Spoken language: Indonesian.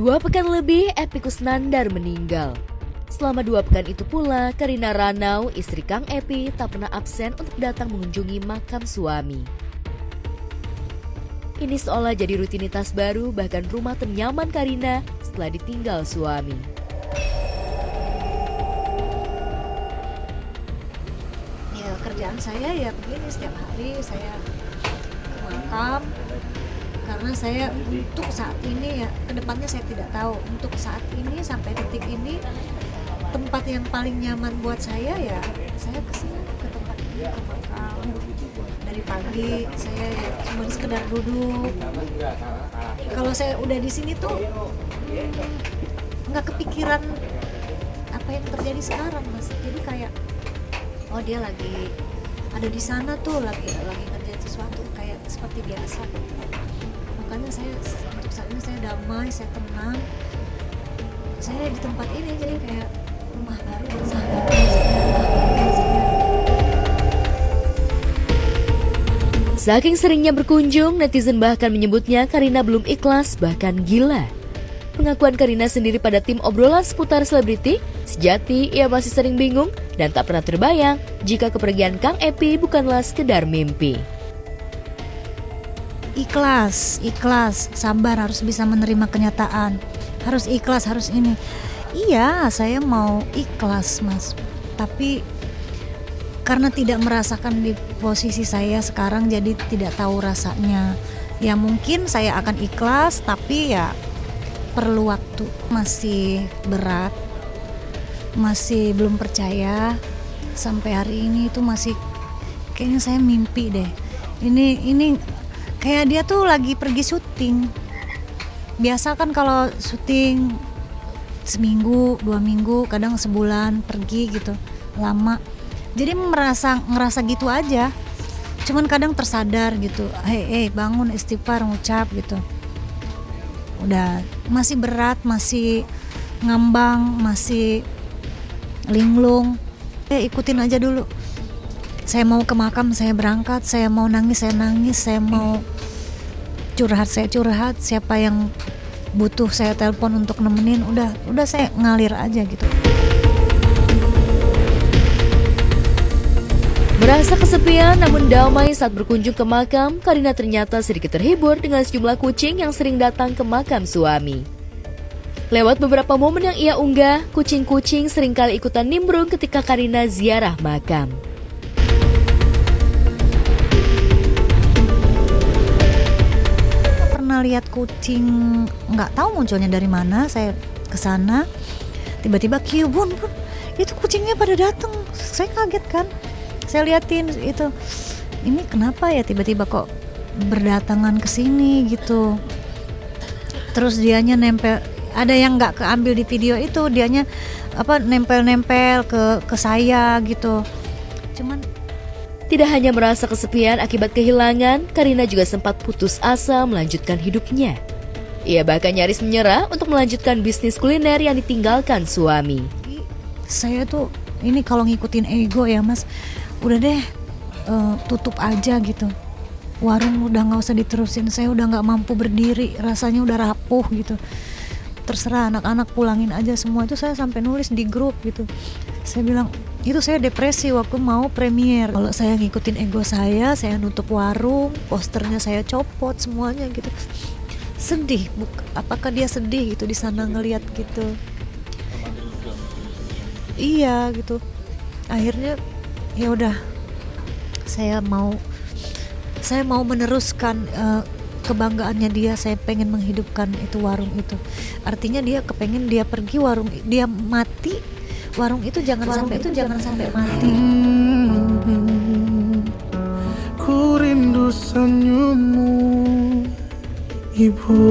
2 pekan lebih, Epy Kusnandar meninggal. Selama 2 pekan itu pula, Karina Ranau, istri Kang Epy, tak pernah absen untuk datang mengunjungi makam suami. Ini seolah jadi rutinitas baru, bahkan rumah ternyaman Karina setelah ditinggal suami. Ya, kerjaan saya ya begini, setiap hari saya ke makam. Karena saya untuk saat ini ya, kedepannya saya tidak tahu. Untuk saat ini sampai detik ini, tempat yang paling nyaman buat saya ya, saya kesini ke tempat ini, ke makam. Dari pagi saya ya cuma sekedar duduk. Kalau saya udah di sini tuh nggak kepikiran apa yang terjadi sekarang, Mas. Jadi kayak, oh dia lagi ada di sana tuh, lagi ngerjain sesuatu kayak seperti biasa. Makanya saya untuk saat ini saya damai, saya tenang. Saya di tempat ini jadi kayak rumah baru buat sahabat. Saking seringnya berkunjung, netizen bahkan menyebutnya Karina belum ikhlas, bahkan gila. Pengakuan Karina sendiri pada tim obrolan seputar selebriti, sejati ia masih sering bingung dan tak pernah terbayang jika kepergian Kang Epy bukanlah sekedar mimpi. Ikhlas, sabar, harus bisa menerima kenyataan. Harus ikhlas, harus ini. Iya, saya mau ikhlas, Mas. Tapi karena tidak merasakan di posisi saya sekarang, jadi tidak tahu rasanya. Ya mungkin saya akan ikhlas, tapi ya perlu waktu. Masih berat, masih belum percaya. Sampai hari ini tuh masih kayaknya saya mimpi deh. Ini kayak dia tuh lagi pergi syuting. Biasa kan kalau syuting seminggu, 2 minggu, kadang sebulan pergi gitu, lama. Jadi ngerasa gitu aja. Cuman kadang tersadar gitu, hey bangun, istighfar, ngucap gitu. Udah masih berat, masih ngambang, masih linglung. Ikutin aja dulu. Saya mau ke makam, saya berangkat. Saya mau nangis, saya nangis. Saya mau curhat, saya curhat. Siapa yang butuh saya telepon untuk nemenin, udah saya ngalir aja gitu. Merasa kesepian namun damai saat berkunjung ke makam, Karina ternyata sedikit terhibur dengan sejumlah kucing yang sering datang ke makam suami. Lewat beberapa momen yang ia unggah, kucing-kucing seringkali ikutan nimbrung ketika Karina ziarah makam. Pernah lihat kucing, nggak tahu munculnya dari mana. Saya kesana, tiba-tiba kiu, bun, itu kucingnya pada datang. Saya kaget kan. Saya liatin itu, ini kenapa ya tiba-tiba kok berdatangan ke sini gitu. Terus dianya nempel, ada yang nggak keambil di video itu, dianya nempel-nempel ke saya gitu. Cuman tidak hanya merasa kesepian akibat kehilangan, Karina juga sempat putus asa melanjutkan hidupnya. Ia bahkan nyaris menyerah untuk melanjutkan bisnis kuliner yang ditinggalkan suami. Saya tuh ini kalau ngikutin ego ya, Mas, udah deh tutup aja gitu. Warung udah nggak usah diterusin, saya udah nggak mampu berdiri, rasanya udah rapuh gitu. Terserah anak-anak, pulangin aja semua. Itu saya sampai nulis di grup gitu. Saya bilang itu saya depresi waktu mau premier. Kalau saya ngikutin ego saya nutup warung, posternya saya copot semuanya gitu. Sedih, apakah dia sedih gitu di sana ngelihat gitu? Iya gitu. Akhirnya ya udah, saya mau meneruskan kebanggaannya dia. Saya pengen menghidupkan itu warung itu. Artinya dia kepengen dia pergi, warung dia mati, warung itu jangan sampai mati. Ku rindu senyummu, Ibu.